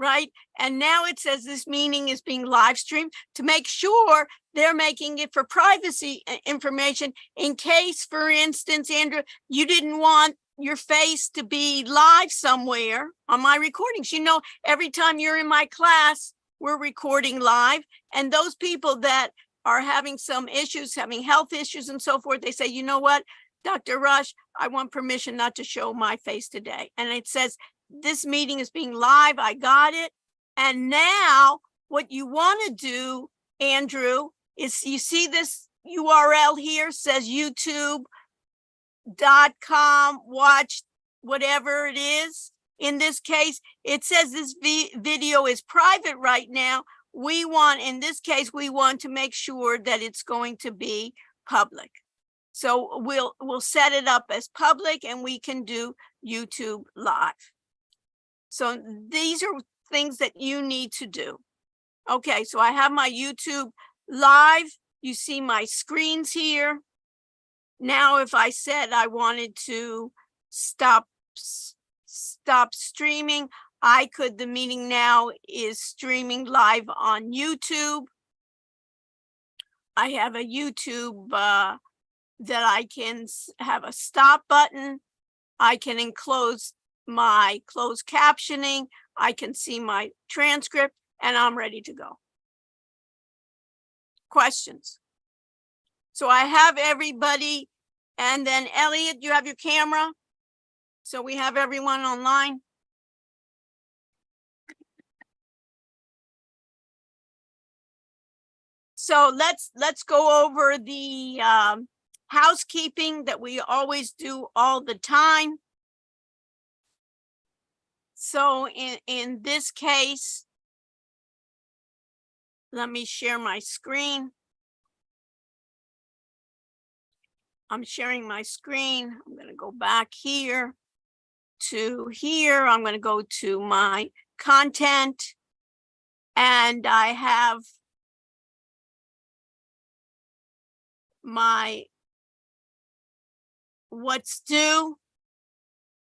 right? And now it says this meeting is being live streamed to make sure they're making it for privacy information in case, for instance, Andrew, you didn't want your face to be live somewhere on my recordings. You know, every time you're in my class, we're recording live. And those people that are having some issues, having health issues and so forth, they say, you know what, Dr. Rush, I want permission not to show my face today. And it says, this meeting is being live. I got it. And now what you want to do, Andrew, is you see this URL here says youtube.com, watch whatever it is. In this case, it says this video is private right now. We want, in this case, we want to make sure that it's going to be public. So we'll set it up as public and we can do YouTube live. So these are things that you need to do. Okay, so I have my YouTube live. You see my screens here. Now, if I said I wanted to stop streaming, I could. The meeting now is streaming live on YouTube. I have a YouTube that I can have a stop button. I can enclose my closed captioning. I can see my transcript and I'm ready to go. Questions? So I have everybody, and then Elliot, you have your camera. So we have everyone online. So let's go over the housekeeping that we always do all the time. So in this case, let me share my screen. I'm sharing my screen. I'm going to go back here to here. I'm going to go to my content, and I have my what's due.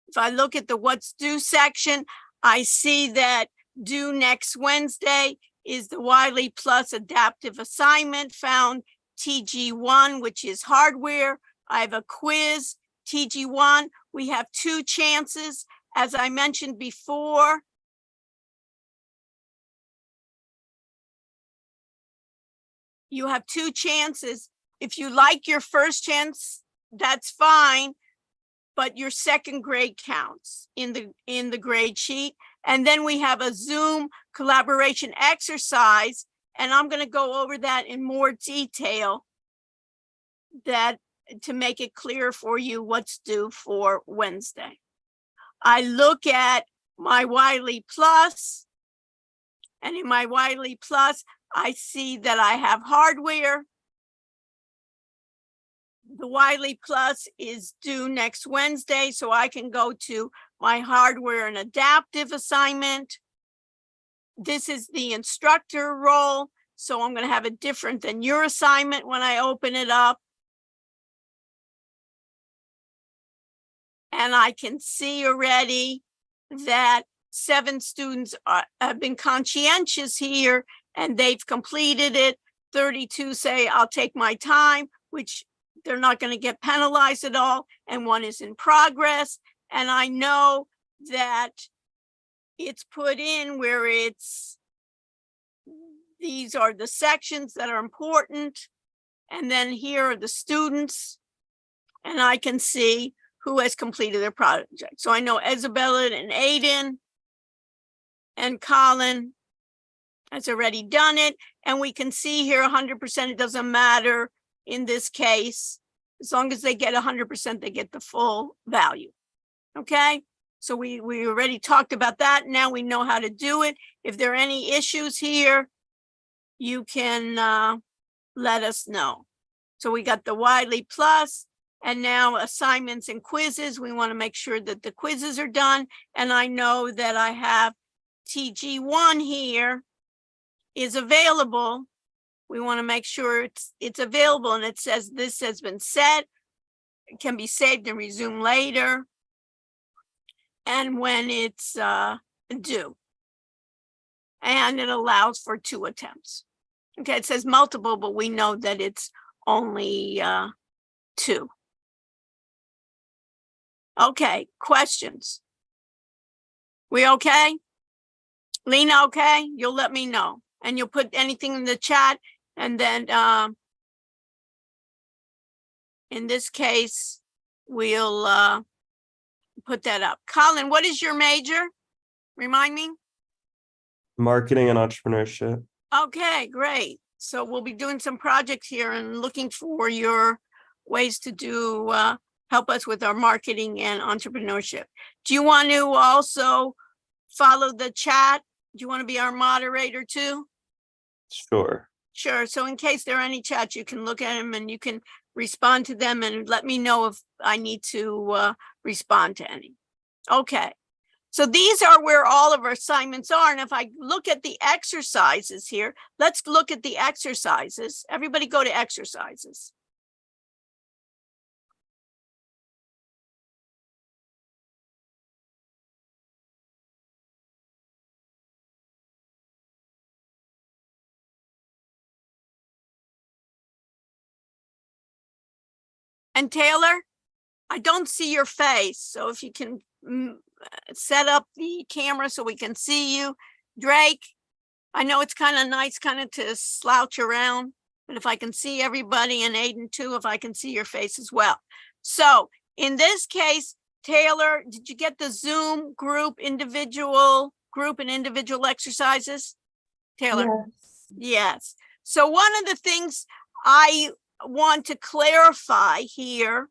If I look at the what's due section, I see that due next Wednesday is the Wiley Plus adaptive assignment found TG1, which is hardware. I have a quiz, TG1. We have 2 chances. As I mentioned before, you have 2 chances. If you like your first chance, that's fine, but your second grade counts in the grade sheet. And then we have a Zoom collaboration exercise, and I'm going to go over that in more detail to make it clear for you what's due for Wednesday. I look at my Wiley Plus, and in my Wiley Plus, I see that I have hardware. The Wiley Plus is due next Wednesday, so I can go to my hardware and adaptive assignment. This is the instructor role, so I'm going to have it different than your assignment when I open it up. And I can see already that 7 students have been conscientious here and they've completed it. 32 say, I'll take my time, which they're not going to get penalized at all. And 1 is in progress. And I know that it's put in where these are the sections that are important. And then here are the students. And I can see who has completed their project. So I know Isabella and Aiden and Colin has already done it. And we can see here 100%, it doesn't matter in this case. As long as they get 100%, they get the full value. Okay, so we already talked about that. Now we know how to do it. If there are any issues here, you can let us know. So we got the Wiley Plus. And now assignments and quizzes, we want to make sure that the quizzes are done. And I know that I have TG1 here is available. We want to make sure it's available. And it says this has been set. It can be saved and resumed later. And when it's due. and it allows for 2 attempts. Okay, it says multiple, but we know that it's only 2. Okay, questions? We okay? Lena, okay? You'll let me know. And you'll put anything in the chat. And then in this case, we'll put that up. Colin, what is your major? Remind me. Marketing and entrepreneurship. Okay, great. So we'll be doing some projects here and looking for your ways to do help us with our marketing and entrepreneurship. Do you want to also follow the chat? Do you want to be our moderator too? Sure. Sure. So in case there are any chats, you can look at them and you can respond to them and let me know if I need to respond to any. Okay. So these are where all of our assignments are. And if I look at the exercises here, let's look at the exercises. Everybody go to exercises. And Taylor, I don't see your face. So if you can set up the camera so we can see you. Drake, I know it's kind of nice kind of to slouch around, but if I can see everybody, and Aiden too, if I can see your face as well. So in this case, Taylor, did you get the Zoom group and individual exercises? Taylor? Yes. Yes. So one of the things I want to clarify here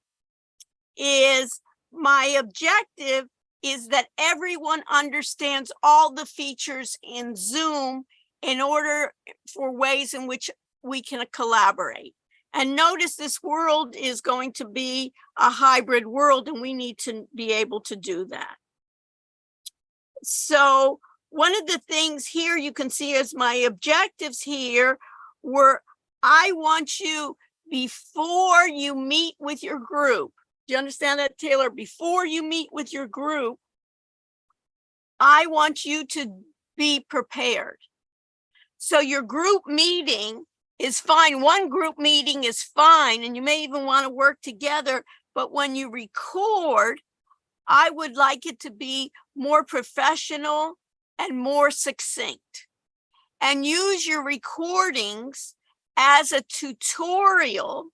is my objective is that everyone understands all the features in Zoom in order for ways in which we can collaborate. And notice this world is going to be a hybrid world, and we need to be able to do that. So one of the things here you can see as my objectives here were, I want you, before you meet with your group, do you understand that, Taylor? Before you meet with your group, I want you to be prepared. So your group meeting is fine. One group meeting is fine, and you may even want to work together. But when you record, I would like it to be more professional and more succinct. And use your recordings as a tutorial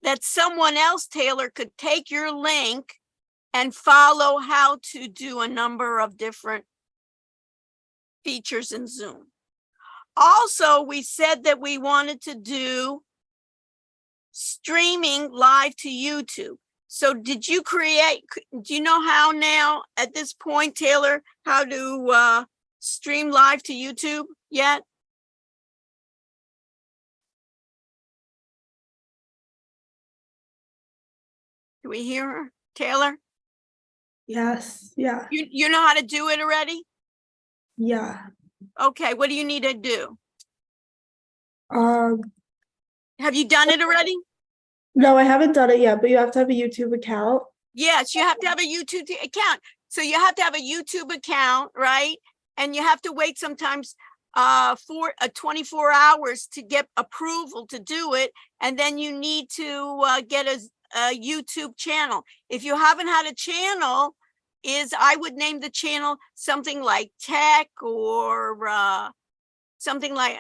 that someone else, Taylor, could take your link and follow how to do a number of different features in Zoom. Also, we said that we wanted to do streaming live to YouTube. So did you create, do you know how now at this point, Taylor, how to stream live to YouTube yet? Do we hear her, Taylor? Yes. Yeah. You know how to do it already? Yeah. Okay, what do you need to do? Um, Have you done it already? no, I haven't done it yet, but you have to have a YouTube account. Yes, you have to have a YouTube account. So you have to have a YouTube account, right? And you have to wait sometimes for 24 hours to get approval to do it. And then you need to get a YouTube channel. If you haven't had a channel, I would name the channel something like tech or something like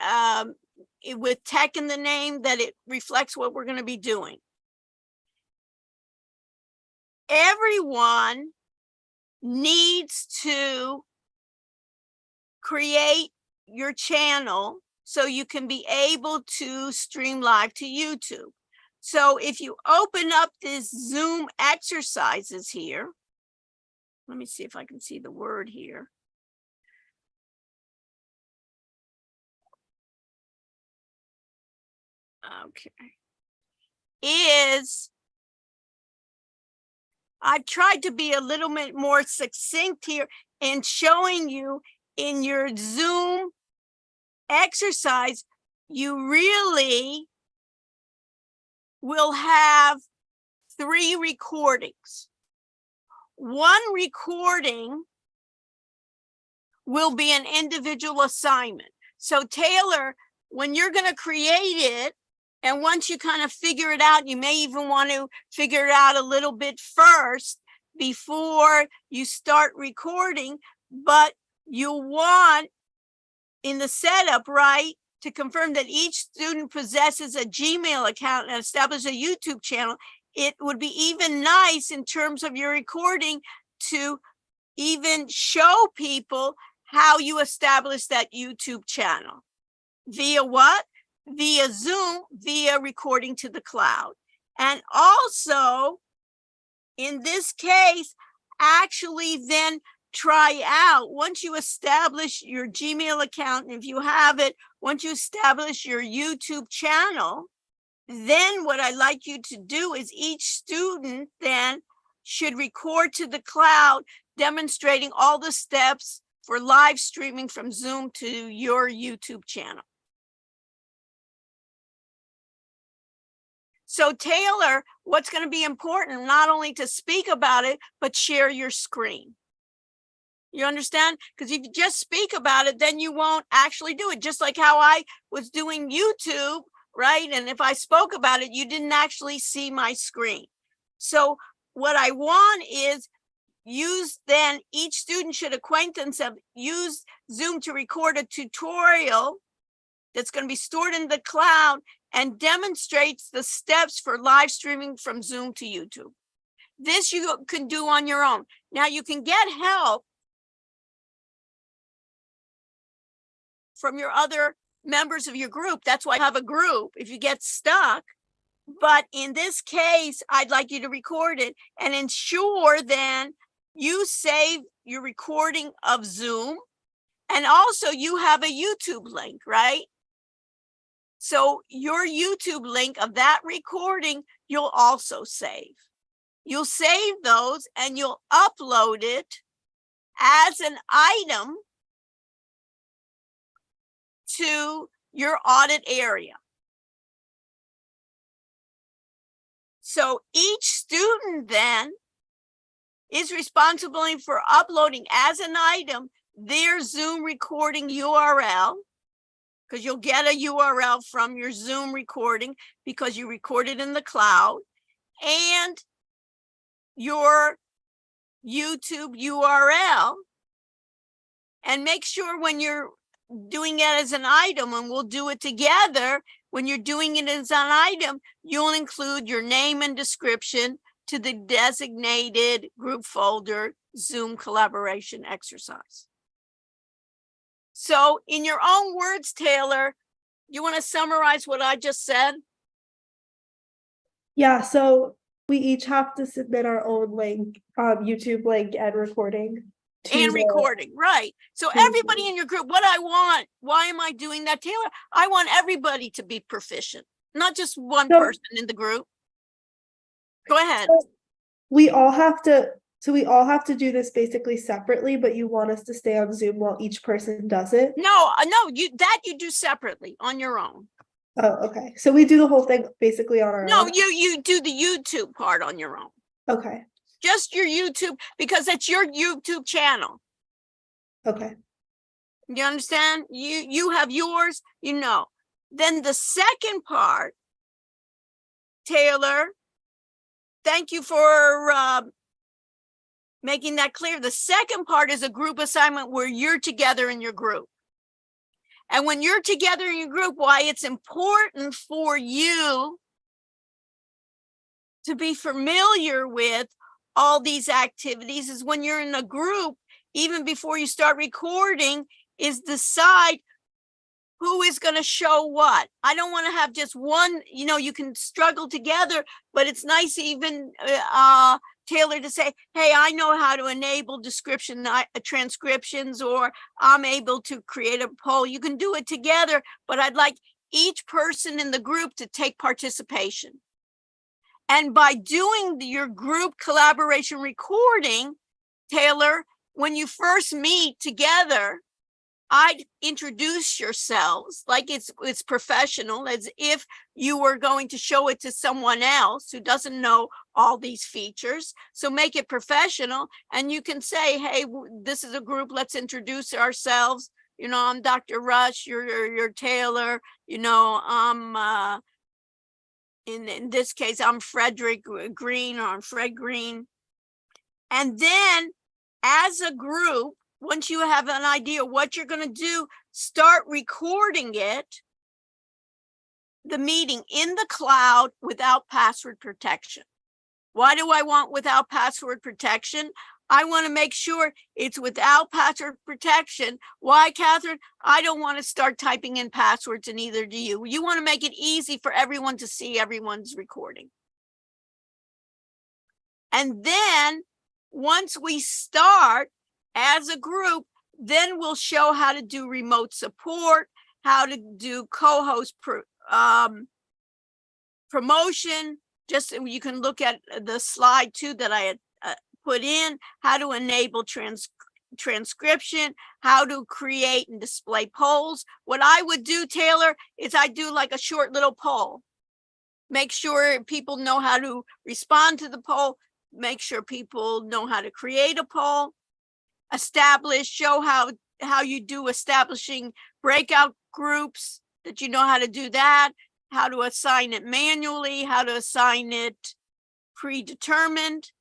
with tech in the name, that it reflects what we're going to be doing. Everyone needs to create your channel so you can be able to stream live to YouTube. So if you open up this Zoom exercises here, let me see if I can see the word here. Okay. I've tried to be a little bit more succinct here in showing you in your Zoom exercise, you really will have 3 recordings. One recording will be an individual assignment. So Taylor, when you're going to create it, and once you kind of figure it out, you may even want to figure it out a little bit first before you start recording, but you want in the setup, right, to confirm that each student possesses a Gmail account and establish a YouTube channel. It would be even nice in terms of your recording to even show people how you establish that YouTube channel. Via what? Via Zoom, via recording to the cloud. And also, in this case, actually then try out, once you establish your Gmail account, and if you have it, once you establish your YouTube channel, then what I'd like you to do is each student then should record to the cloud, demonstrating all the steps for live streaming from Zoom to your YouTube channel. So Taylor, what's going to be important, not only to speak about it, but share your screen. You understand? Because if you just speak about it, then you won't actually do it. Just like how I was doing YouTube, right? And if I spoke about it, you didn't actually see my screen. So what I want is then each student should acquaint themselves, use Zoom to record a tutorial that's going to be stored in the cloud and demonstrates the steps for live streaming from Zoom to YouTube. This you can do on your own. Now you can get help from your other members of your group. That's why I have a group if you get stuck. But in this case, I'd like you to record it and ensure then you save your recording of Zoom. And also you have a YouTube link, right? So your YouTube link of that recording, you'll also save. You'll save those and you'll upload it as an item to your audit area. So each student then is responsible for uploading as an item their Zoom recording URL, because you'll get a URL from your Zoom recording because you recorded in the cloud, and your YouTube URL. And make sure when you're doing it as an item, and we'll do it together, when you're doing it as an item, you'll include your name and description to the designated group folder Zoom collaboration exercise. So in your own words, Taylor, you want to summarize what I just said? Yeah, so we each have to submit our own link, YouTube link and recording. And recording, right. So everybody in your group, what I want, why am I doing that, Taylor? I want everybody to be proficient, not just one person in the group. Go ahead. So we all have to do this basically separately, but you want us to stay on Zoom while each person does it? No, you do separately on your own. Oh, okay. So we do the whole thing basically on our own? No, you do the YouTube part on your own. Okay. Just your YouTube, because it's your YouTube channel. Okay. You understand? You have yours, you know. Then the second part, Taylor, thank you for making that clear. The second part is a group assignment where you're together in your group. And when you're together in your group, why it's important for you to be familiar with all these activities is when you're in a group, even before you start recording, is decide who is going to show what. I don't want to have just one, you can struggle together, but it's nice even, Taylor, to say, hey, I know how to enable transcriptions, or I'm able to create a poll. You can do it together, but I'd like each person in the group to take participation. And by doing your group collaboration recording, Taylor, when you first meet together, I'd introduce yourselves like it's professional, as if you were going to show it to someone else who doesn't know all these features. So make it professional, and you can say, hey, this is a group, let's introduce ourselves. You know, I'm Dr. Rush, you're Taylor, you know, I'm in this case, I'm Frederick Green, or I'm Fred Green. And then as a group, once you have an idea what you're going to do, start recording it, the meeting in the cloud without password protection. Why do I want without password protection? I want to make sure it's without password protection. Why, Catherine? I don't want to start typing in passwords, and neither do you. You want to make it easy for everyone to see everyone's recording. And then once we start as a group, then we'll show how to do remote support, how to do co-host promotion. Just so you can look at the slide too that I had put in, how to enable transcription, how to create and display polls. What I would do, Taylor, is I do like a short little poll. Make sure people know how to respond to the poll. Make sure people know how to create a poll. Establish, show how you do establishing breakout groups, that you know how to do that, how to assign it manually, how to assign it predetermined.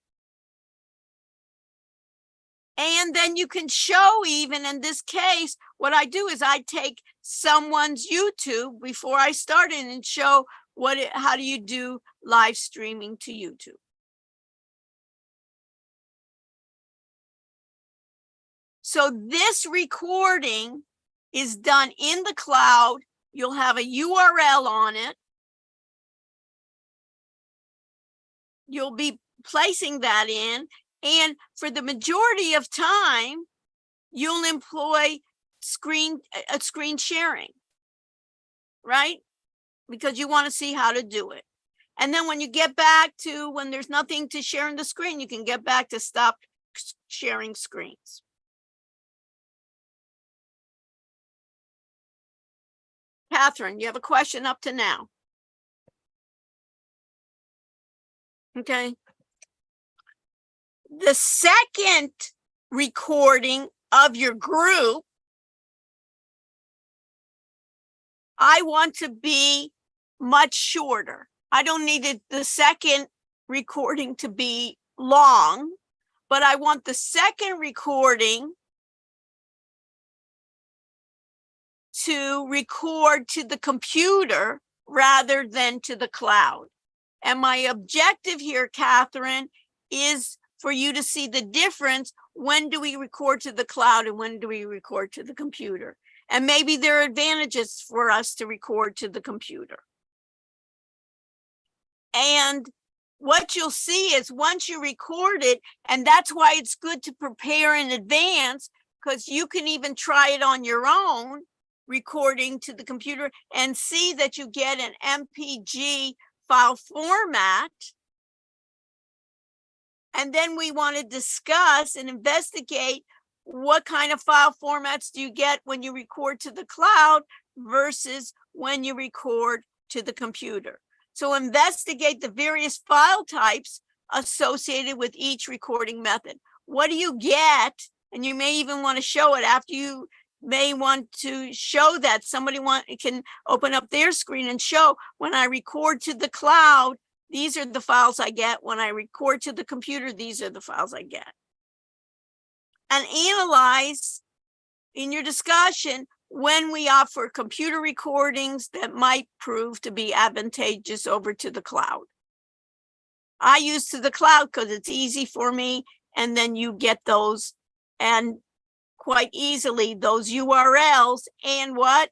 And then you can show, even in this case, what I do is I take someone's YouTube before I started and show how do you do live streaming to YouTube. So this recording is done in the cloud. You'll have a URL on it. You'll be placing that in. And for the majority of time, you'll employ screen sharing, right? Because you want to see how to do it. And then when you get back to, when there's nothing to share in the screen, you can get back to stop sharing screens. Catherine, you have a question up to now? Okay. The second recording of your group, I want to be much shorter. I don't need the second recording to be long, but I want the second recording to record to the computer rather than to the cloud. And my objective here, Catherine, is for you to see the difference. When do we record to the cloud and when do we record to the computer? And maybe there are advantages for us to record to the computer. And what you'll see is once you record it, and that's why it's good to prepare in advance, because you can even try it on your own, recording to the computer, and see that you get an MPG file format. And then we want to discuss and investigate what kind of file formats do you get when you record to the cloud versus when you record to the computer. So investigate the various file types associated with each recording method. What do you get? And you may even want to show it after you may want to show that. Somebody can open up their screen and show, when I record to the cloud, these are the files I get. When I record to the computer, these are the files I get. And analyze in your discussion when we offer computer recordings that might prove to be advantageous over to the cloud. I use to the cloud because it's easy for me, and then you get those, and quite easily, those URLs, and what?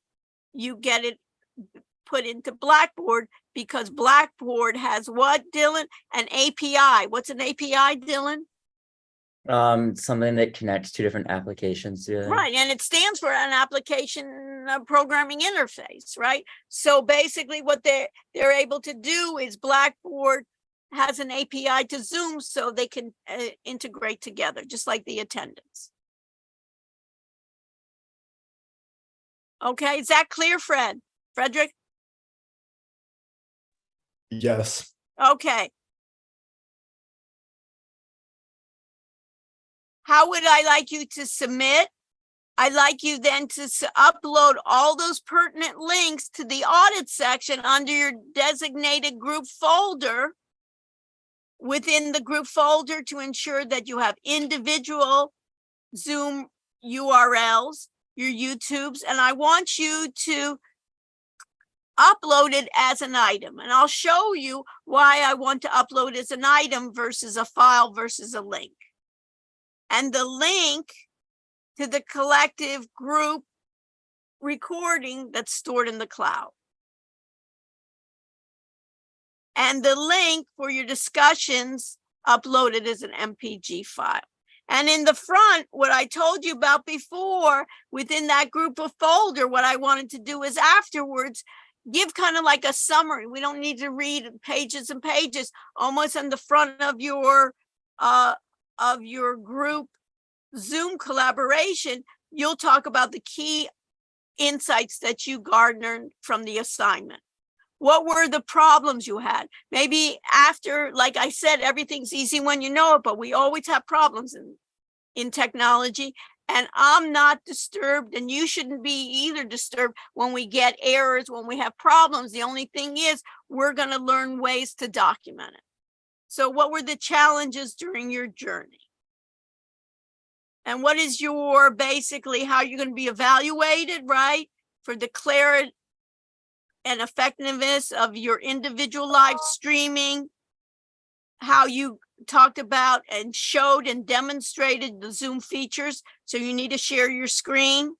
You get it put into Blackboard, because Blackboard has what, Dylan? An API. What's an API, Dylan? Something that connects two different applications together. Right, and it stands for an application programming interface, right? So basically what they're able to do is Blackboard has an API to Zoom, so they can integrate together, just like the attendance. Okay, is that clear, Frederick? Yes. Okay. How would I like you to submit? I'd like you then to upload all those pertinent links to the audit section under your designated group folder. Within the group folder to ensure that you have individual Zoom URLs, your YouTubes, and I want you to upload it as an item. And I'll show you why I want to upload as an item versus a file versus a link. And the link to the collective group recording that's stored in the cloud. And the link for your discussions uploaded as an MPG file. And in the front, what I told you about before, within that group of folder, what I wanted to do is afterwards, give kind of like a summary. We don't need to read pages and pages. Almost on the front of your group Zoom collaboration, you'll talk about the key insights that you garnered from the assignment. What were the problems you had? Maybe after, like I said, everything's easy when you know it, but we always have problems in technology. And I'm not disturbed, and you shouldn't be either disturbed when we get errors, when we have problems. The only thing is we're going to learn ways to document it. So what were the challenges during your journey? And what is your, basically, how you're going to be evaluated, right? For the clarity and effectiveness of your individual live streaming, how you talked about and showed and demonstrated the Zoom features. So you need to share your screen,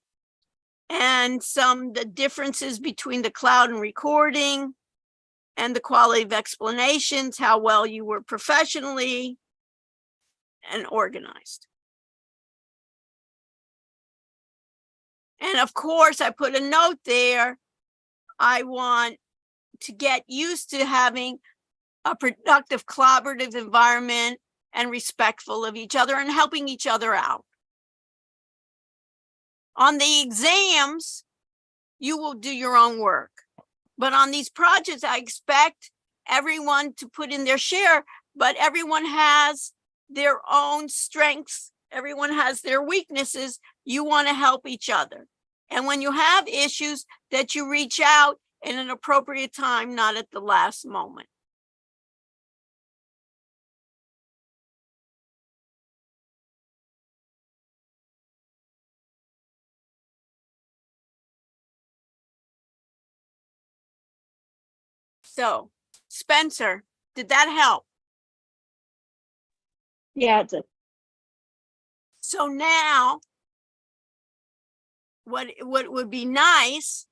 and the differences between the cloud and recording, and the quality of explanations, how well you were professionally and organized. And of course, I put a note there. I want to get used to having a productive collaborative environment and respectful of each other and helping each other out. On the exams, you will do your own work. But on these projects, I expect everyone to put in their share, but everyone has their own strengths. Everyone has their weaknesses. You want to help each other. And when you have issues, that you reach out in an appropriate time, not at the last moment. So, Spencer, did that help? Yeah, it did. So now, what would be nice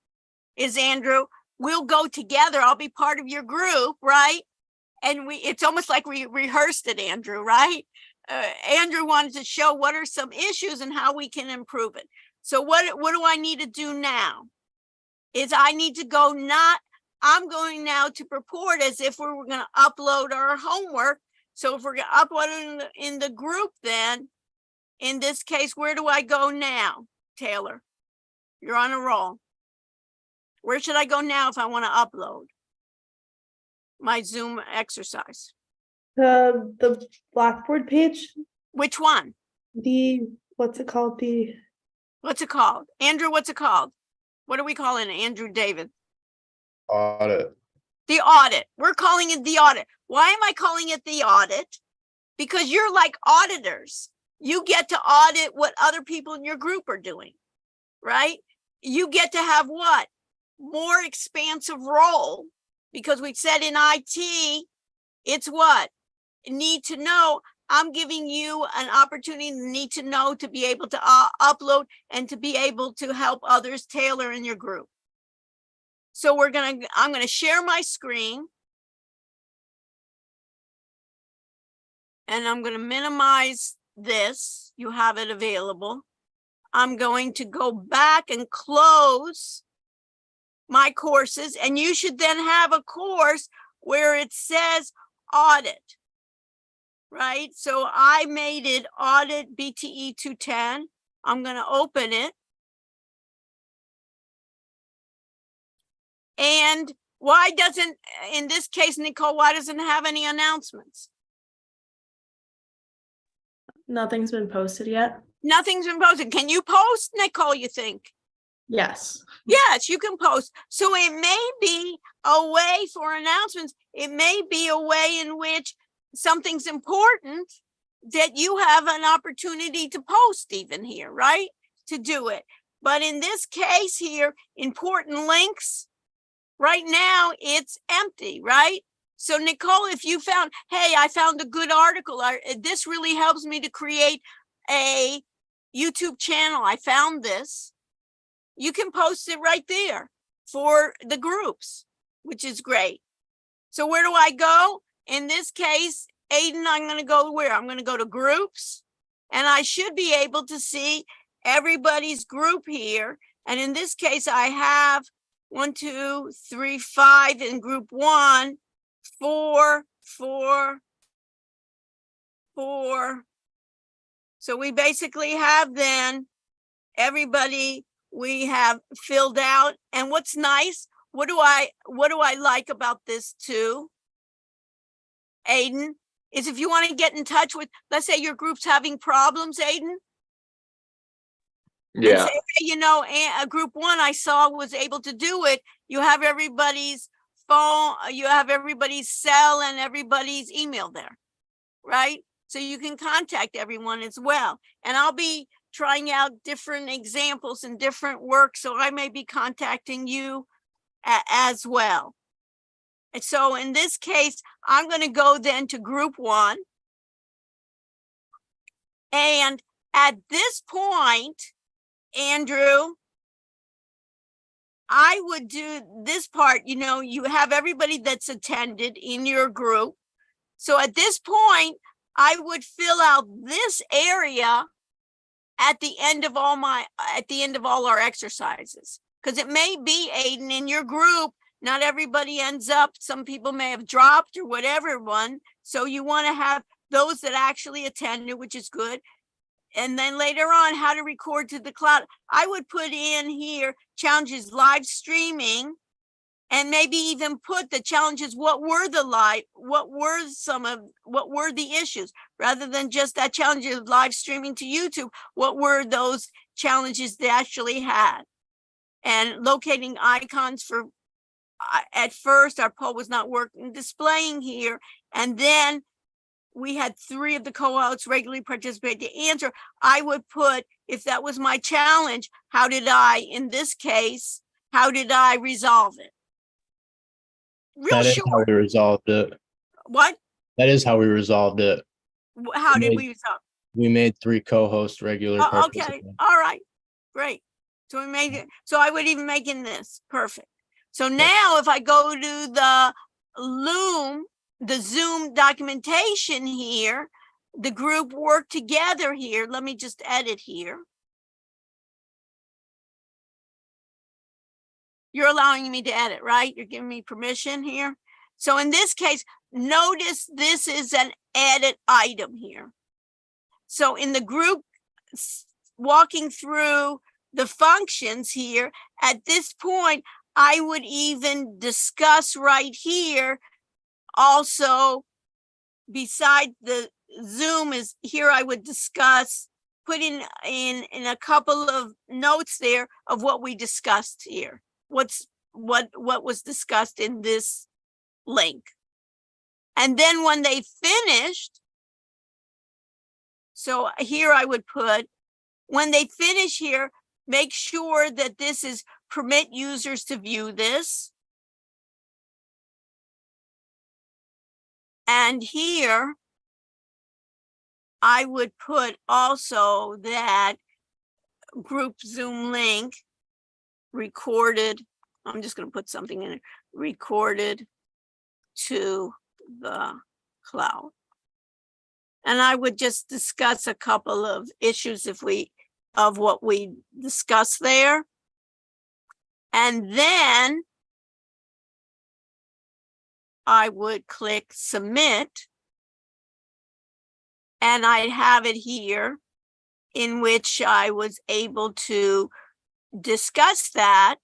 is, Andrew, we'll go together. I'll be part of your group, right? And it's almost like we rehearsed it, Andrew, right? Andrew wanted to show what are some issues and how we can improve it. So what do I need to do now? Is I need to go I'm going now to purport as if we were going to upload our homework. So if we're going to upload it in the group, then in this case, where do I go now, Taylor? You're on a roll. Where should I go now if I want to upload my Zoom exercise? The Blackboard page, Which one? what's it called? What's it called? Andrew, what's it called? What are we calling it, Andrew David? Audit. The audit. We're calling it the audit. Why am I calling it the audit? Because you're like auditors. You get to audit what other people in your group are doing, right? You get to have what? More expansive role, because we said in IT, it's what? Need to know. I'm giving you an opportunity to need to know, to be able to upload and to be able to help others tailor in your group. So I'm going to share my screen. And I'm going to minimize this. You have it available. I'm going to go back and close my courses. And you should then have a course where it says audit, right? So I made it audit BTE210. I'm going to open it. And why doesn't, in this case, Nicole, why doesn't it have any announcements? Nothing's been posted yet. Nothing's been posted. Can you post, Nicole, you think? Yes. Yes, you can post. So it may be a way for announcements. It may be a way in which something's important that you have an opportunity to post even here, right? To do it. But in this case here, important links, right now it's empty, right? So Nicole, if you found, hey, I found a good article, this really helps me to create a YouTube channel. I found this. You can post it right there for the groups, which is great. So where do I go? In this case, Aiden, I'm going to go where? I'm going to go to groups, and I should be able to see everybody's group here. And in this case, I have 1, 2, 3, 5 in group 1, 4, 4, 4. So we basically have then everybody we have filled out. And what's nice, what do I like about this too, Aiden, is if you want to get in touch with, let's say your group's having problems, Aiden. And Yeah. say, hey, you know, group 1 I saw was able to do it. You have everybody's phone, you have everybody's cell and everybody's email there, right? So you can contact everyone as well. And I'll be trying out different examples and different work. So I may be contacting you as well. And so in this case, I'm going to go then to group 1. And at this point, Andrew, I would do this part, you know, you have everybody that's attended in your group. So at this point, I would fill out this area at the end of all our exercises. Because it may be, Aiden, in your group, not everybody ends up, some people may have dropped or whatever one. So you want to have those that actually attended, which is good. And then later on, how to record to the cloud. I would put in here challenges live streaming, and maybe even put the challenges, what were the issues, rather than just that challenge of live streaming to YouTube. What were those challenges they actually had? And locating icons for, at first our poll was not working, displaying here. And then we had 3 of the co-hosts regularly participate to answer. I would put, if that was my challenge, how did I, in this case, how did I resolve it? Real That is short. how we resolved it. What? That is how we resolved it. How We did made- we resolve? We made 3 co-hosts regular Okay, participants. all right, great. So we made it, so I would even make in this, perfect. So now if I go to the Loom, the Zoom documentation here, the group worked together here. Let me just edit here. You're allowing me to edit, right? You're giving me permission here. So in this case, notice this is an edit item here. So in the group walking through the functions here, at this point, I would even discuss right here. Also, beside the Zoom is here, I would discuss, put in a couple of notes there of what we discussed here. What was discussed in this link. And then when they finished, so here I would put, when they finish here, make sure that this is permit users to view this. And here, I would put also that group Zoom link recorded. I'm just going to put something in it, recorded to the cloud. And I would just discuss a couple of issues of what we discussed there. And then I would click submit. And I'd have it here in which I was able to discuss that.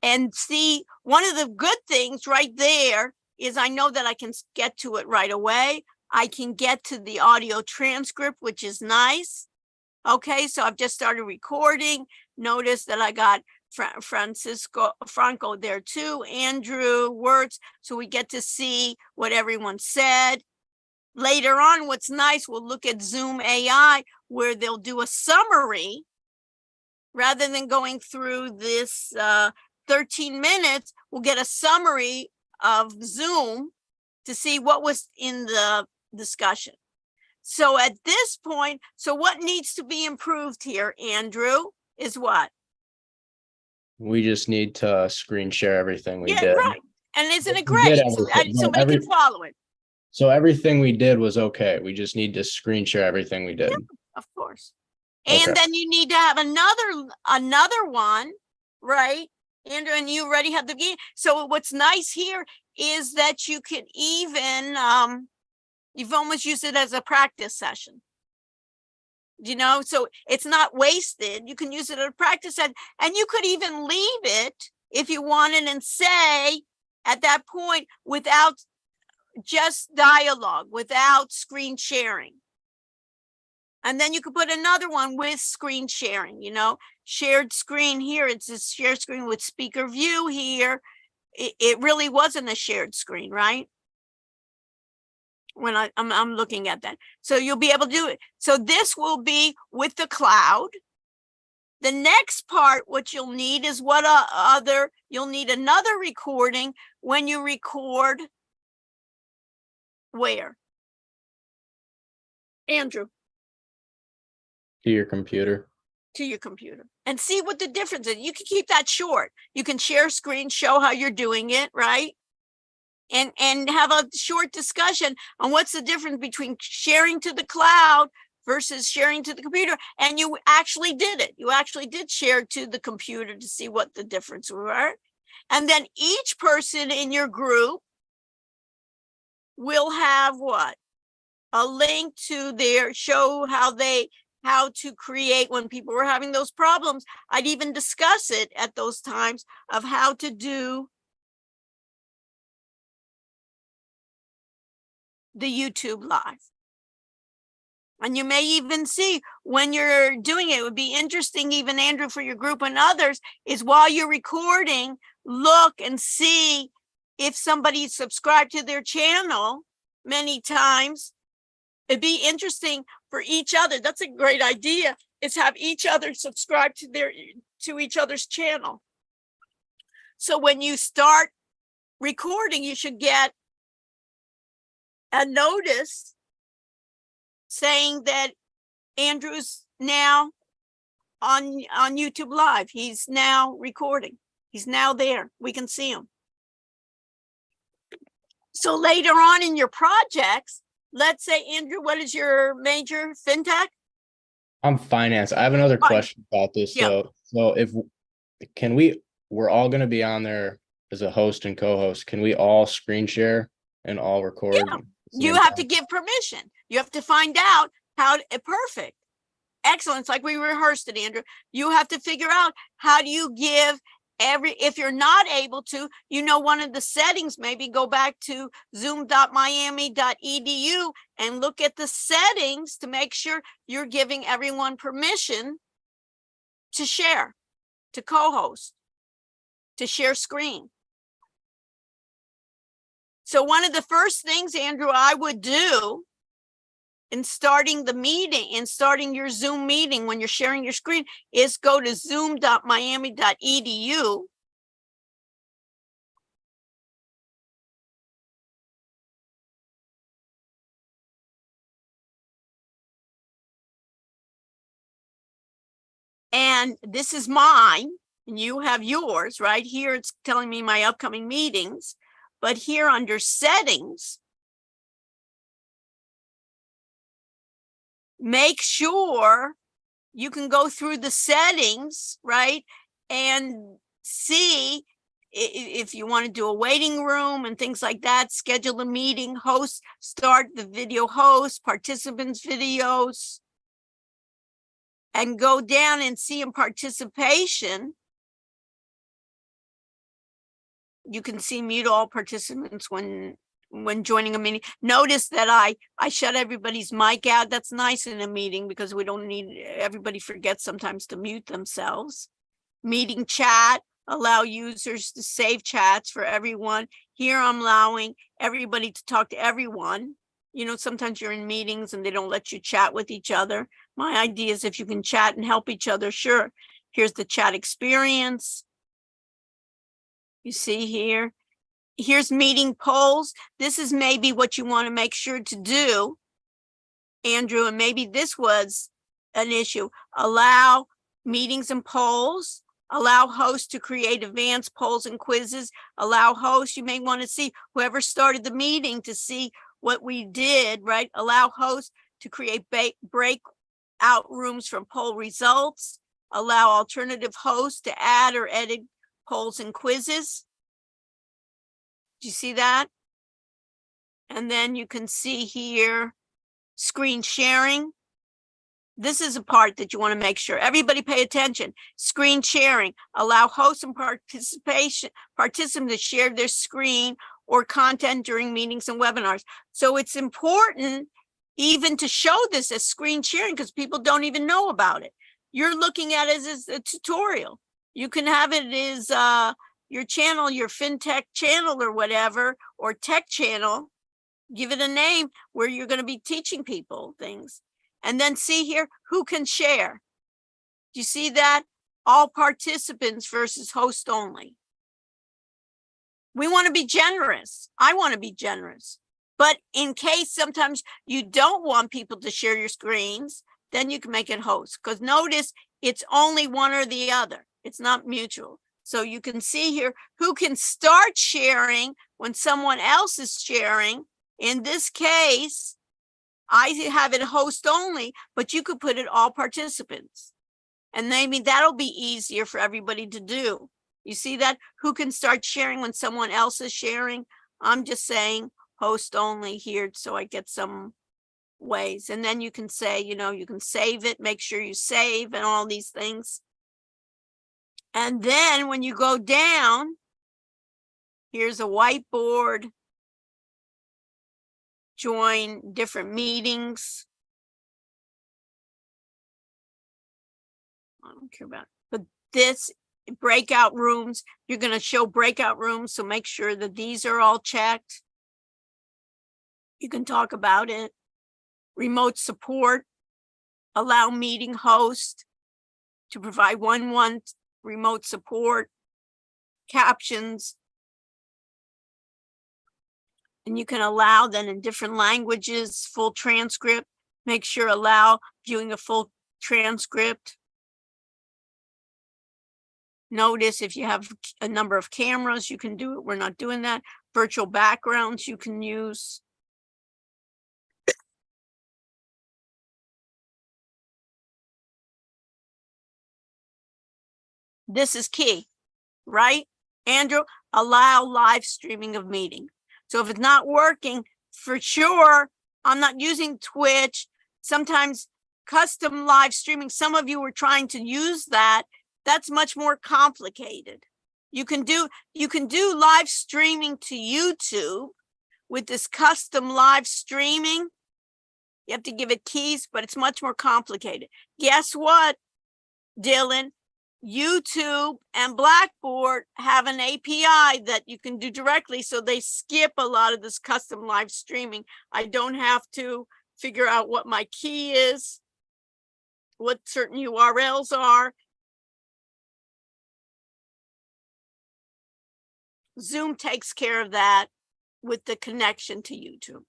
And see, one of the good things right there is I know that I can get to it right away. I can get to the audio transcript, which is nice. Okay, so I've just started recording. Notice that I got Franco there too, Andrew, Wirtz, so we get to see what everyone said. Later on, what's nice, we'll look at Zoom AI, where they'll do a summary rather than going through this 13 minutes. We'll get a summary of Zoom to see what was in the discussion. So at this point, so what needs to be improved here, Andrew, is what? We just need to screen share everything we Yeah, did. right. And isn't it We did great? So everything. No, somebody can follow it, So everything we did was okay. We just need to screen share everything we did. of course. Okay. And then you need to have another one, right? Andrew, and you already have the game. So what's nice here is that you could even, you've almost used it as a practice session. You know, so it's not wasted. You can use it as a practice session, and you could even leave it if you wanted and say at that point without just dialogue, without screen sharing. And then you could put another one with screen sharing, you know, shared screen here. It's a shared screen with speaker view here. It really wasn't a shared screen, right? When I'm looking at that. So you'll be able to do it. So this will be with the cloud. The next part, what you'll need is you'll need another recording when you record where? Andrew. To your computer. To your computer and see what the difference is. You can keep that short. You can share screen, show how you're doing it, right? And have a short discussion on what's the difference between sharing to the cloud versus sharing to the computer. And you actually did it. You actually did share to the computer to see what the difference were. And then each person in your group will have what? A link to their show how to create when people were having those problems. I'd even discuss it at those times of how to do the YouTube live. And you may even see when you're doing it, it would be interesting, even Andrew, for your group and others, is while you're recording, look and see if somebody subscribed to their channel many times. It'd be interesting for each other. That's a great idea, is have each other subscribe to each other's channel. So when you start recording, you should get a notice saying that Andrew's now on YouTube Live. He's now recording. He's now there. We can see him. So later on in your projects, let's say, Andrew, what is your major? FinTech? I'm finance. I have another Fine. question about this. Yeah. So we're all going to be on there as a host and co-host. Can we all screen share and all record? Yeah. You have to give permission. You have to find out how perfect. Excellent. It's like we rehearsed it, Andrew. You have to figure out how do you give if you're not able to, one of the settings, maybe go back to zoom.miami.edu and look at the settings to make sure you're giving everyone permission to share, to co-host, to share screen. So one of the first things, Andrew, I would do in starting the meeting, in starting your Zoom meeting when you're sharing your screen, is go to zoom.miami.edu. And this is mine, and you have yours, right? Here it's telling me my upcoming meetings, but here under settings, make sure you can go through the settings, right? And see if you want to do a waiting room and things like that, schedule a meeting, host, start the video host, participants videos, and go down and see in participation you can see mute all participants when joining a meeting. Notice that I shut everybody's mic out. That's nice in a meeting because we don't need, everybody forgets sometimes to mute themselves. Meeting chat, allow users to save chats for everyone. Here I'm allowing everybody to talk to everyone. You know, sometimes you're in meetings and they don't let you chat with each other. My idea is if you can chat and help each other, sure. Here's the chat experience. You see here. Here's meeting polls. This is maybe what you want to make sure to do, Andrew, and maybe this was an issue. Allow meetings and polls. Allow hosts to create advanced polls and quizzes. Allow hosts, you may want to see whoever started the meeting to see what we did, right? Allow hosts to create breakout rooms from poll results. Allow alternative hosts to add or edit polls and quizzes. Do you see that? And then you can see here, screen sharing. This is a part that you want to make sure everybody pay attention. Screen sharing, allow hosts and participants to share their screen or content during meetings and webinars. So it's important even to show this as screen sharing because people don't even know about it. You're looking at it as a tutorial. You can have it as your channel, your FinTech channel or whatever, or tech channel. Give it a name where you're going to be teaching people things. And then see here, who can share? Do you see that? All participants versus host only. We want to be generous. I want to be generous. But in case sometimes you don't want people to share your screens, then you can make it host. Because notice it's only one or the other. It's not mutual. So you can see here who can start sharing when someone else is sharing. In this case, I have it host only, but you could put it all participants. And maybe that'll be easier for everybody to do. You see that? Who can start sharing when someone else is sharing? I'm just saying host only here so I get some ways. And then you can say, you know, you can save it, make sure you save and all these things. And then when you go down, here's a whiteboard. Join different meetings. I don't care about it. But this breakout rooms, you're going to show breakout rooms. So make sure that these are all checked. You can talk about it. Remote support. Allow meeting host to provide one-on-one remote support. Captions. And you can allow then in different languages, full transcript. Make sure allow viewing a full transcript. Notice if you have a number of cameras, you can do it. We're not doing that. Virtual backgrounds you can use. This is key, right? Andrew, allow live streaming of meeting. So if it's not working, for sure, I'm not using Twitch. Sometimes custom live streaming, some of you were trying to use that. That's much more complicated. You can do live streaming to YouTube with this custom live streaming. You have to give it keys, but it's much more complicated. Guess what, Dylan? YouTube and Blackboard have an API that you can do directly, so they skip a lot of this custom live streaming. I don't have to figure out what my key is, what certain URLs are. Zoom takes care of that with the connection to YouTube.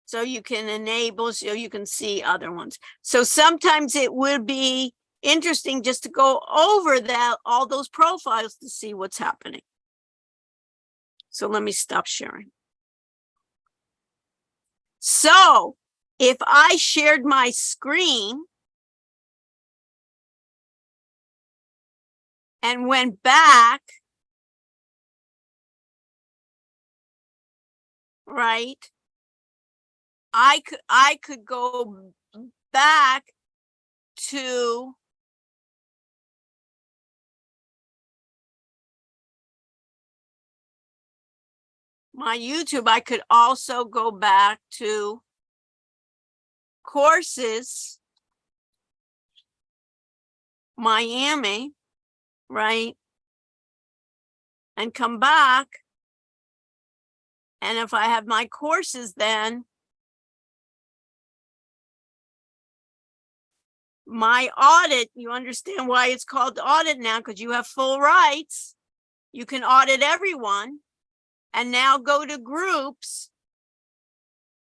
So you can enable, so you can see other ones. So sometimes it would be interesting just to go over that, all those profiles to see what's happening. So let me stop sharing. So if I shared my screen and went back, right? I could go back to my YouTube, I could also go back to courses, Miami, right? And come back. And if I have my courses, then my audit, you understand why it's called audit now, because you have full rights. You can audit everyone. And now go to groups,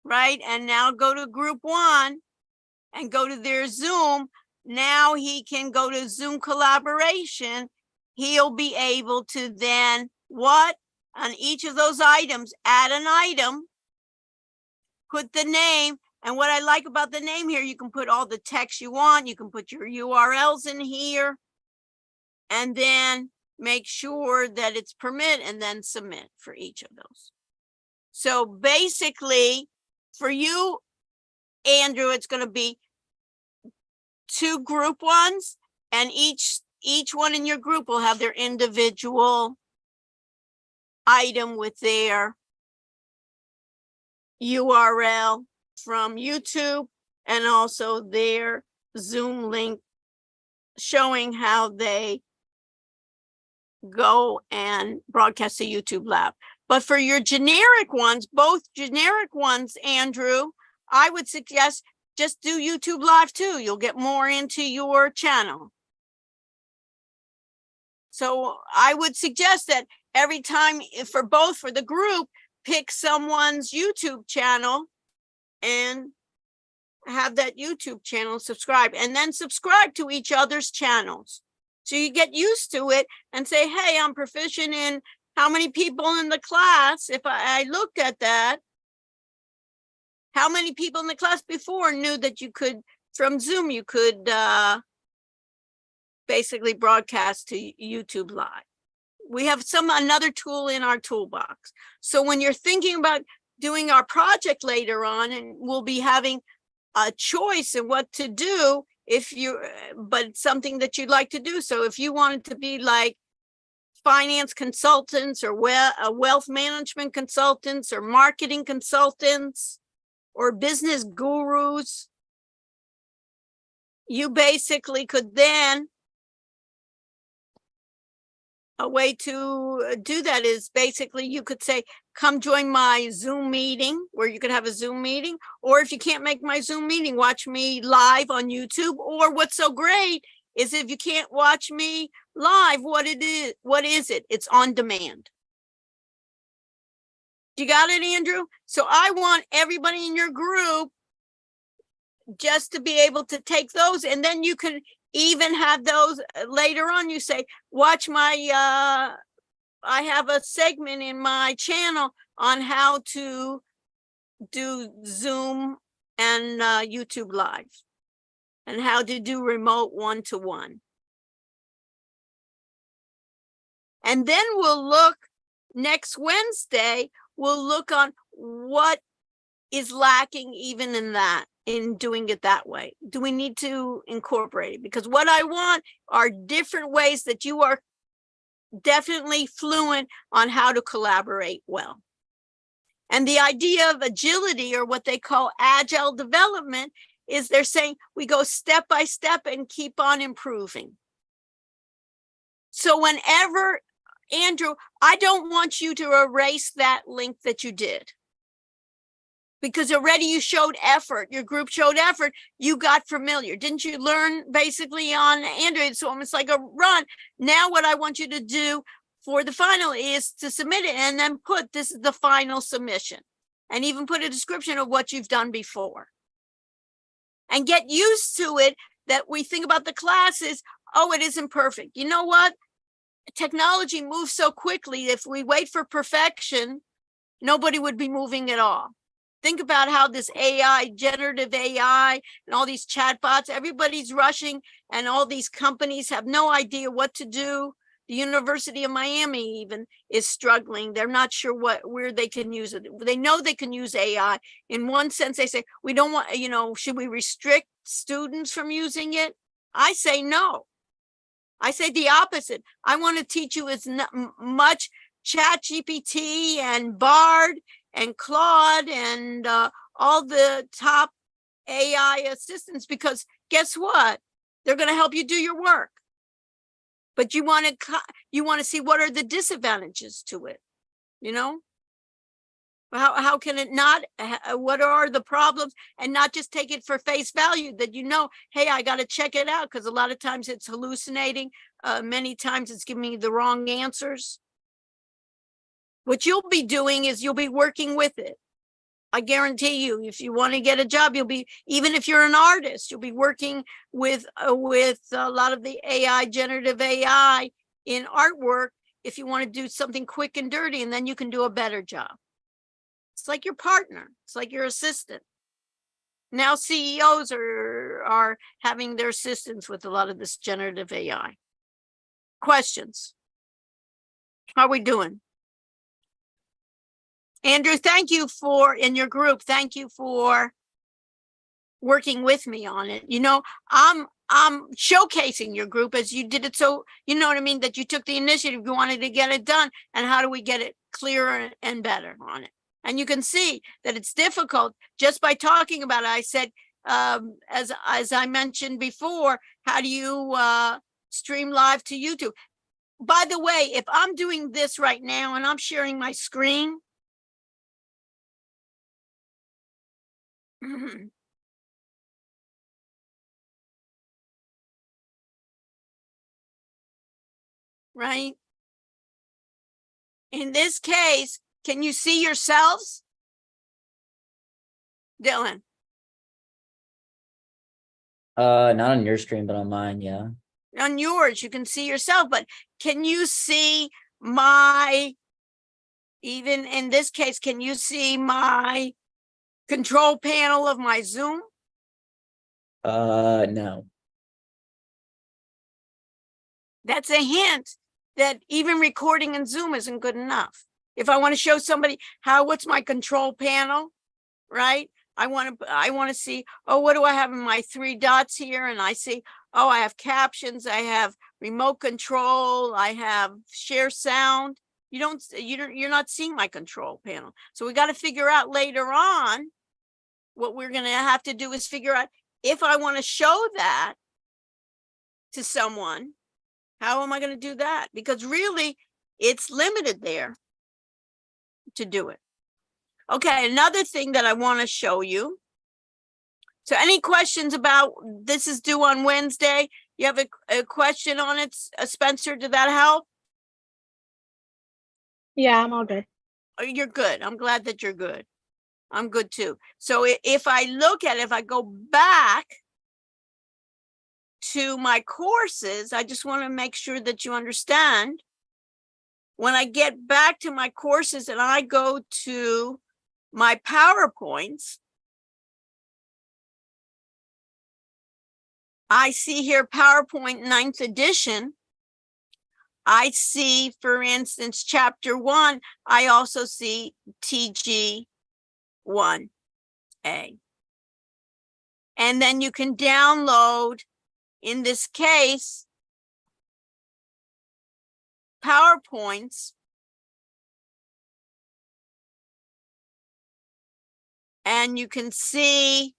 right? And now go to group 1 and go to their Zoom. Now he can go to Zoom collaboration. He'll be able to then what? On each of those items, add an item, put the name. And what I like about the name here, you can put all the text you want. You can put your URLs in here and then make sure that it's permit and then submit for each of those. So basically for you, Andrew, it's going to be 2 group ones, and each one in your group will have their individual item with their URL from YouTube and also their Zoom link showing how they go and broadcast the YouTube lab. But for your generic ones, both generic ones, Andrew, I would suggest just do YouTube live too. You'll get more into your channel. So I would suggest that every time for both, for the group, pick someone's YouTube channel and have that YouTube channel subscribe, and then subscribe to each other's channels. So you get used to it and say, hey, I'm proficient in how many people in the class. If I looked at that, how many people in the class before knew that you could, from Zoom, you could basically broadcast to YouTube live. We have another tool in our toolbox. So when you're thinking about doing our project later on, and we'll be having a choice in what to do, but it's something that you'd like to do. So if you wanted to be like finance consultants or wealth management consultants or marketing consultants or business gurus, you basically could then, a way to do that is basically you could say, come join my Zoom meeting, where you could have a Zoom meeting. Or if you can't make my Zoom meeting, watch me live on YouTube. Or what's so great is if you can't watch me live, what is it? It's on demand. You got it, Andrew? So I want everybody in your group just to be able to take those, and then you can even have those later on. You say, watch my, I have a segment in my channel on how to do Zoom and YouTube live and how to do remote one-to-one. And then we'll look next Wednesday, we'll look on what is lacking even in that, in doing it that way. Do we need to incorporate it? Because what I want are different ways that you are definitely fluent on how to collaborate well. And the idea of agility, or what they call agile development, is they're saying we go step by step and keep on improving. So whenever, Andrew, I don't want you to erase that link that you did, because already you showed effort, your group showed effort, you got familiar. Didn't you learn basically on Android? So it's like a run. Now what I want you to do for the final is to submit it and then put, this is the final submission, and even put a description of what you've done before. And get used to it, that we think about the classes, oh, it isn't perfect. You know what? Technology moves so quickly. If we wait for perfection, nobody would be moving at all. Think about how this AI, generative AI, and all these chatbots, everybody's rushing, and all these companies have no idea what to do. The University of Miami even is struggling. They're not sure where they can use it. They know they can use AI. In one sense, they say, we don't want, should we restrict students from using it? I say no. I say the opposite. I want to teach you as much ChatGPT and Bard and Claude and all the top AI assistants, because guess what? They're going to help you do your work. But you want to see what are the disadvantages to it, you know? How can it not, what are the problems, and not just take it for face value that, you know, hey, I got to check it out, because a lot of times it's hallucinating. Many times it's giving me the wrong answers. What you'll be doing is you'll be working with it. I guarantee you, if you want to get a job, you'll be, even if you're an artist, you'll be working with a lot of the AI, generative AI in artwork, if you want to do something quick and dirty, and then you can do a better job. It's like your partner. It's like your assistant. Now CEOs are having their assistants with a lot of this generative AI. Questions? How are we doing? Andrew, thank you for, in your group, thank you for working with me on it. You know, I'm showcasing your group as you did it. So, you know what I mean? That you took the initiative, you wanted to get it done. And how do we get it clearer and better on it? And you can see that it's difficult just by talking about it. I said, as I mentioned before, how do you stream live to YouTube? By the way, if I'm doing this right now and I'm sharing my screen, right? In this case, can you see yourselves? Dylan, Not on your screen, but on mine, yeah. on yours, you can see yourself, but can you see my, even in this case, can you see my control panel of my Zoom? No. That's a hint that even recording in Zoom isn't good enough. If I want to show somebody what's my control panel, right? I want to see, oh, what do I have in my 3 dots here? And I see, oh, I have captions, I have remote control, I have share sound. You're not seeing my control panel. So we got to figure out later on, what we're going to have to do is figure out, if I want to show that to someone, how am I going to do that? Because really, it's limited there to do it. Okay, another thing that I want to show you. So any questions about, this is due on Wednesday? You have a question on it, Spencer? Did that help? Yeah, I'm all good. Oh, you're good. I'm glad that you're good. I'm good too. So if I look at it, if I go back to my courses, I just want to make sure that you understand. When I get back to my courses and I go to my PowerPoints, I see here PowerPoint 9th edition. I see, for instance, chapter 1, I also see TG 1A. And then you can download, in this case, PowerPoints. And you can see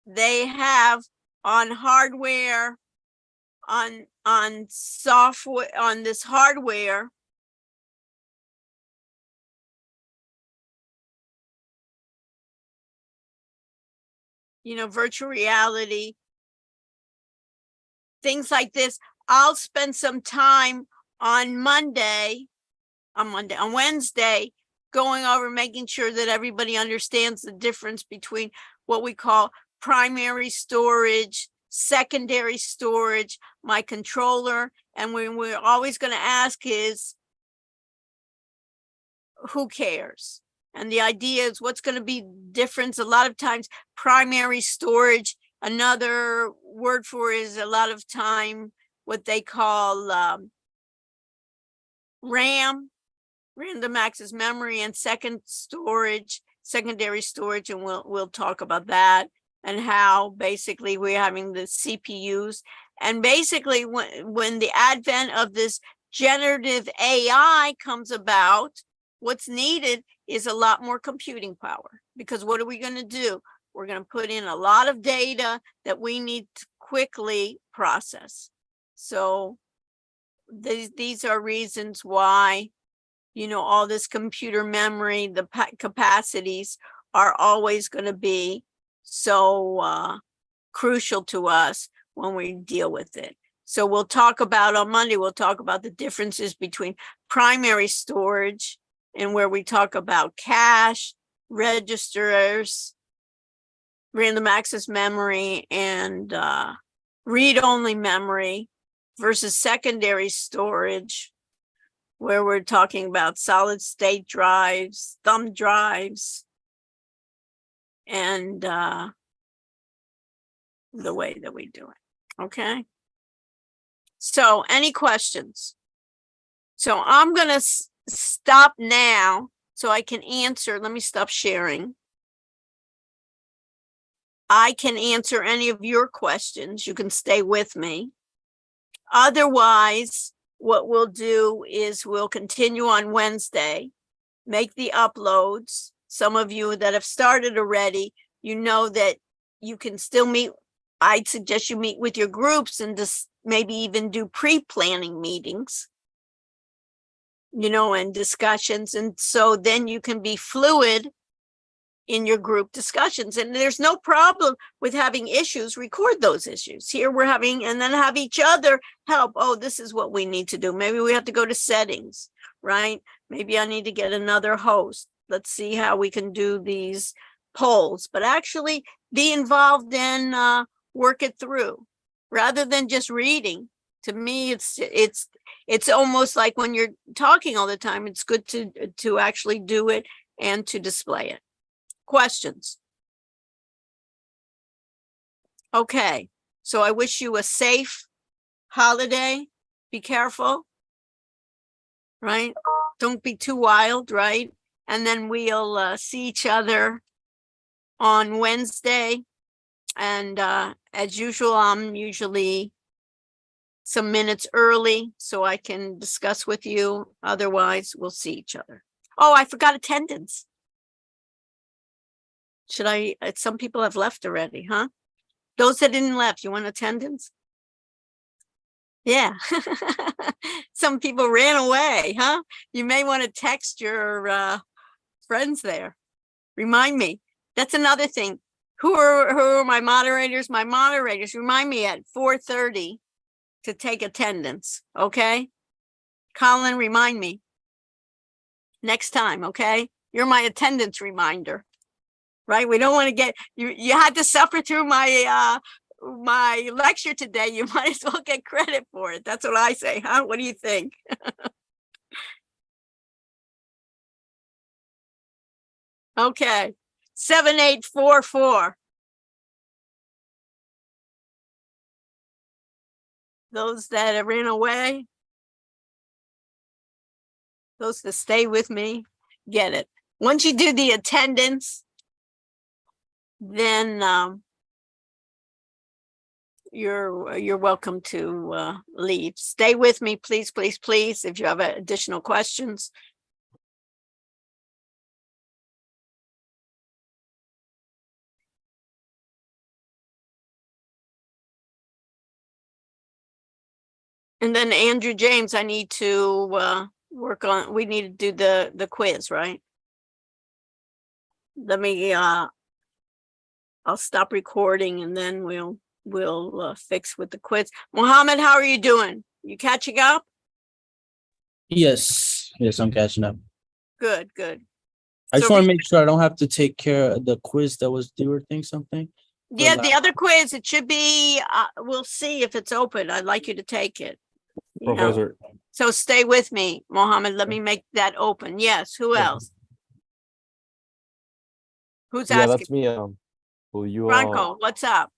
they have on hardware, on software, on this hardware, you know, virtual reality, things like this. I'll spend some time on Wednesday, going over, making sure that everybody understands the difference between what we call primary storage, secondary storage, my controller. And we're always going to ask is, who cares? And the idea is, what's going to be difference? A lot of times primary storage, another word for it is a lot of time what they call RAM, random access memory, and secondary storage, and we'll talk about that, and how basically we're having the CPUs. And basically when the advent of this generative AI comes about, what's needed is a lot more computing power. Because what are we going to do? We're going to put in a lot of data that we need to quickly process. So these are reasons why, you know, all this computer memory, the capacities are always going to be so crucial to us when we deal with it. So we'll talk about on Monday, we'll talk about the differences between primary storage and where we talk about cache, registers, random access memory, and read-only memory versus secondary storage, where we're talking about solid state drives, thumb drives, and the way that we do it. Okay. So any questions? So I'm going to stop now so I can answer. Let me stop sharing. I can answer any of your questions. You can stay with me. Otherwise, what we'll do is we'll continue on Wednesday, make the uploads. Some of you that have started already, you know that you can still meet. I'd suggest you meet with your groups and just maybe even do pre-planning meetings, you know, and discussions. And so then you can be fluid in your group discussions. And there's no problem with having issues, record those issues. Here we're having, and then have each other help. Oh, this is what we need to do. Maybe we have to go to settings, right? Maybe I need to get another host. Let's see how we can do these polls, but actually be involved and work it through rather than just reading. To me, it's almost like when you're talking all the time, it's good to actually do it and to display it. Questions? Okay, so I wish you a safe holiday. Be careful, right? Don't be too wild, right? And then we'll see each other on Wednesday. And as usual, I'm usually some minutes early so I can discuss with you. Otherwise, we'll see each other. Oh, I forgot attendance. Should I, some people have left already, huh? Those that didn't left, you want attendance? Yeah. Some people ran away, huh? You may want to text your friends there. Remind me. That's another thing. Who are my moderators? My moderators, remind me at 4:30 to take attendance, okay? Colin, remind me next time, okay? You're my attendance reminder. Right? We don't want to get, you had to suffer through my my lecture today. You might as well get credit for it. That's what I say, huh? What do you think? Okay. 7844. Those that ran away, those that stay with me, get it. Once you do the attendance, then you're welcome to leave. Stay with me, please, please, please, if you have additional questions. And then Andrew James, I need to work on, we need to do the quiz, right? Let me I'll stop recording and then we'll fix with the quiz. Mohammed, how are you doing? You catching up? Yes, I'm catching up. Good, good. I just So want to make sure I don't have to take care of the quiz that was due or thing something. yeah, the other quiz, it should be, we'll see if it's open. I'd like you to take it. You know, Professor, so stay with me, Mohammed. Let me make that open. Yes, who Yeah. else? Who's Yeah, asking? that's me. Will you Franco, what's up?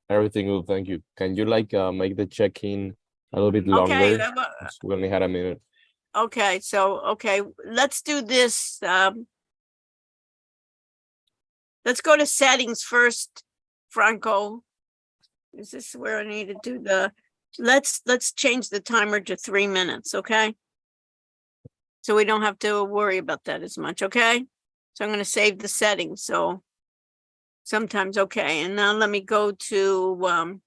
everything good, thank you. Can you like make the check-in a little bit longer? Okay, 'Cause we only had a minute. okay, so, okay, let's do this. Let's go to settings first, Franco. Is this where I need to do the let's change the timer to 3 minutes, okay? So we don't have to worry about that as much, okay? So I'm gonna save the settings, so sometimes, okay, and now let me go to,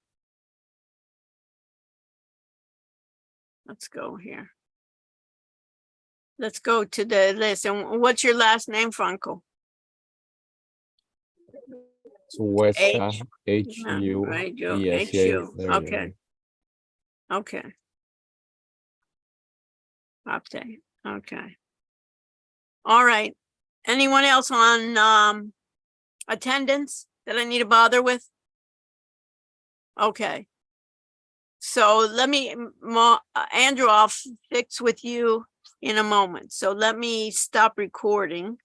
let's go here. Let's go to the list. And what's your last name, Franco? So West H. H Yeah, U right, you, E S, H yeah, U, there you go. okay. Okay. Update, okay. All right. Anyone else on attendance that I need to bother with? Okay. So let me, Andrew, I'll fix with you in a moment. So let me stop recording.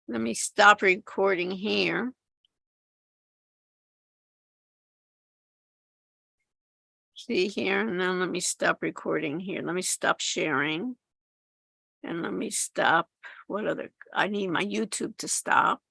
Let me stop recording here. See here, and then let me stop recording here. Let me stop sharing. And let me stop, what other, I need my YouTube to stop.